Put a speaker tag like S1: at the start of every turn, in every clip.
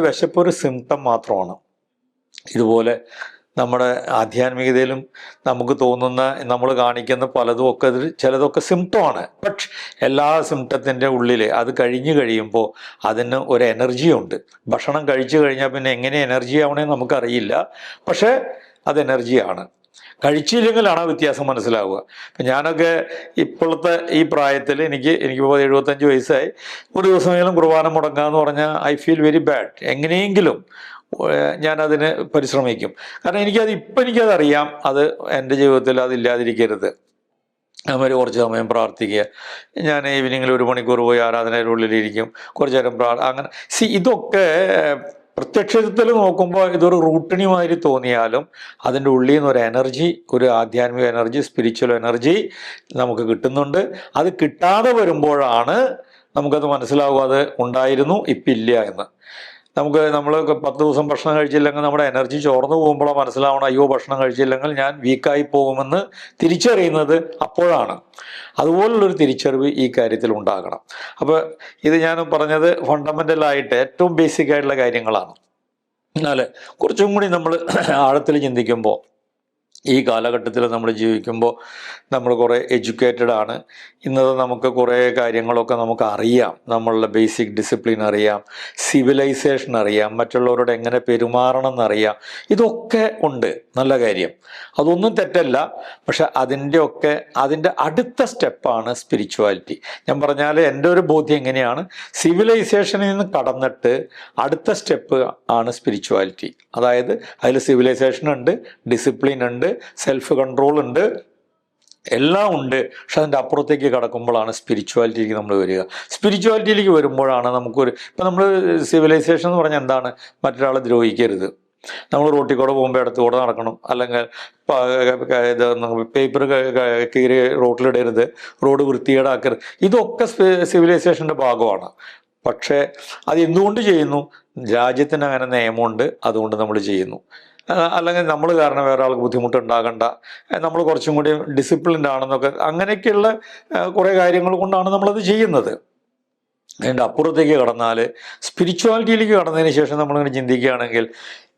S1: വിശപ്പ് ഒരു സിംറ്റം മാത്രമാണ്. ഇതുപോലെ നമ്മുടെ ആധ്യാത്മികതയിലും നമുക്ക് തോന്നുന്ന, നമ്മൾ കാണിക്കുന്ന പലതും ഒക്കെ ചിലതൊക്കെ സിംറ്റമാണ്. പക്ഷെ എല്ലാ സിംറ്റത്തിൻ്റെ ഉള്ളിൽ അത് കഴിഞ്ഞ് കഴിയുമ്പോൾ അതിന് ഒരു എനർജിയുണ്ട്. ഭക്ഷണം കഴിച്ചു കഴിഞ്ഞാൽ പിന്നെ എങ്ങനെ എനർജി ആവണമെന്ന് നമുക്കറിയില്ല, പക്ഷേ അത് എനർജിയാണ്. കഴിച്ചില്ലെങ്കിലാണ് ആ വ്യത്യാസം മനസ്സിലാവുക. ഇപ്പം ഞാനൊക്കെ ഇപ്പോഴത്തെ ഈ പ്രായത്തിൽ എനിക്കിപ്പോൾ 75 വയസ്സായി. ഒരു ദിവസമെങ്കിലും കുർബാന മുടങ്ങുക എന്ന് പറഞ്ഞാൽ ഐ ഫീൽ വെരി ബാഡ്. എങ്ങനെയെങ്കിലും ഞാനതിന് പരിശ്രമിക്കും. കാരണം എനിക്കതറിയാം, അത് എൻ്റെ ജീവിതത്തിൽ അതില്ലാതിരിക്കരുത്. അവർ കുറച്ച് സമയം പ്രാർത്ഥിക്കുക. ഞാൻ ഈവനിങ്ങിൽ 1 മണിക്കൂർ പോയി ആരാധനയുടെ ഉള്ളിലിരിക്കും, കുറച്ച് നേരം അങ്ങനെ ഇതൊക്കെ പ്രത്യക്ഷത്തിൽ നോക്കുമ്പോൾ ഇതൊരു റൂട്ടിനിമാതിരി തോന്നിയാലും അതിൻ്റെ ഉള്ളിൽ നിന്ന് ഒരു എനർജി, ഒരു ആധ്യാത്മിക എനർജി, സ്പിരിച്വൽ എനർജി നമുക്ക് കിട്ടുന്നുണ്ട്. അത് കിട്ടാതെ വരുമ്പോഴാണ് നമുക്കത് മനസ്സിലാവുക അത് ഉണ്ടായിരുന്നു ഇപ്പം ഇല്ല എന്ന്. നമ്മൾ 10 ദിവസം ഭക്ഷണം കഴിച്ചില്ലെങ്കിൽ നമ്മുടെ എനർജി ചോർന്നു പോകുമ്പോഴാണ് മനസ്സിലാവണം, അയ്യോ ഭക്ഷണം കഴിച്ചില്ലെങ്കിൽ ഞാൻ വീക്കായി പോകുമെന്ന് തിരിച്ചറിയുന്നത് അപ്പോഴാണ്. അതുപോലുള്ളൊരു തിരിച്ചറിവ് ഈ കാര്യത്തിൽ ഉണ്ടാകണം. അപ്പോൾ ഇത് ഞാൻ പറഞ്ഞത് ഫണ്ടമെൻ്റലായിട്ട് ഏറ്റവും ബേസിക് ആയിട്ടുള്ള കാര്യങ്ങളാണ്. എന്നാൽ കുറച്ചും കൂടി നമ്മൾ ആഴത്തിൽ ചിന്തിക്കുമ്പോൾ, ഈ കാലഘട്ടത്തിൽ നമ്മൾ ജീവിക്കുമ്പോൾ നമ്മൾ കുറേ എഡ്യൂക്കേറ്റഡ് ആണ്. ഇന്നത് നമുക്ക് കുറേ കാര്യങ്ങളൊക്കെ നമുക്ക് അറിയാം. നമ്മളുടെ ബേസിക് ഡിസിപ്ലിൻ അറിയാം, സിവിലൈസേഷൻ അറിയാം, മറ്റുള്ളവരോട് എങ്ങനെ പെരുമാറണം എന്നറിയാം. ഇതൊക്കെ ഉണ്ട്, നല്ല കാര്യം, അതൊന്നും തെറ്റല്ല. പക്ഷെ അതിൻ്റെ അടുത്ത സ്റ്റെപ്പാണ് സ്പിരിച്വാലിറ്റി. ഞാൻ പറഞ്ഞാൽ എൻ്റെ ഒരു ബോധ്യം എങ്ങനെയാണ്, സിവിലൈസേഷനിൽ നിന്ന് കടന്നിട്ട് അടുത്ത സ്റ്റെപ്പ് ആണ് സ്പിരിച്വാലിറ്റി. അതായത് അതിൽ സിവിലൈസേഷൻ ഉണ്ട്, ഡിസിപ്ലിൻ ഉണ്ട്, സെൽഫ് കൺട്രോൾ ഉണ്ട്, എല്ലാം ഉണ്ട്. പക്ഷെ അതിൻ്റെ അപ്പുറത്തേക്ക് കടക്കുമ്പോഴാണ് സ്പിരിച്വാലിറ്റിയിലേക്ക് നമ്മൾ വരിക. സ്പിരിച്വാലിറ്റിയിലേക്ക് വരുമ്പോഴാണ് ഇപ്പം നമ്മൾ സിവിലൈസേഷൻ എന്ന് പറഞ്ഞാൽ എന്താണ്, മറ്റൊരാളെ ദ്രോഹിക്കരുത്. നമ്മൾ റോട്ടിൽ കൂടെ പോകുമ്പോൾ ഇടത്തുകൂടെ നടക്കണം, അല്ലെങ്കിൽ പേപ്പർ കീറി റോട്ടിലിടരുത്, റോഡ് വൃത്തികേടാക്കരുത്. ഇതൊക്കെ സിവിലൈസേഷൻ്റെ ഭാഗമാണ്. പക്ഷേ അത് എന്തുകൊണ്ട് ചെയ്യുന്നു? രാജ്യത്തിന് അങ്ങനെ നിയമമുണ്ട്, അതുകൊണ്ട് നമ്മൾ ചെയ്യുന്നു. അല്ലെങ്കിൽ നമ്മൾ കാരണം വേറെ ആൾക്ക് ബുദ്ധിമുട്ടുണ്ടാകണ്ട, നമ്മൾ കുറച്ചും കൂടി ഡിസിപ്ലിൻഡ് ആണെന്നൊക്കെ, അങ്ങനെയൊക്കെയുള്ള കുറേ കാര്യങ്ങൾ കൊണ്ടാണ് നമ്മളത് ചെയ്യുന്നത്. അതിൻ്റെ അപ്പുറത്തേക്ക് കടന്നാൽ, സ്പിരിച്വാലിറ്റിയിലേക്ക് കടന്നതിന് ശേഷം നമ്മളിങ്ങനെ ചിന്തിക്കുകയാണെങ്കിൽ,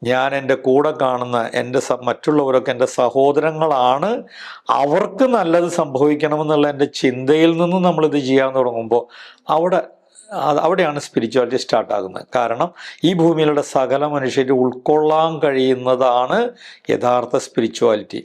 S1: ഞാൻ എൻ്റെ കൂടെ കാണുന്ന മറ്റുള്ളവരൊക്കെ എൻ്റെ സഹോദരങ്ങളാണ്, അവർക്ക് നല്ലത് സംഭവിക്കണമെന്നുള്ള എൻ്റെ ചിന്തയിൽ നിന്നും നമ്മളിത് ചെയ്യാൻ തുടങ്ങുമ്പോൾ അവിടെയാണ് സ്പിരിച്വാലിറ്റി സ്റ്റാർട്ടാകുന്നത്. കാരണം ഈ ഭൂമിയിലുള്ള സകല മനുഷ്യരെ ഉൾക്കൊള്ളാൻ കഴിയുന്നതാണ് യഥാർത്ഥ സ്പിരിച്വാലിറ്റി.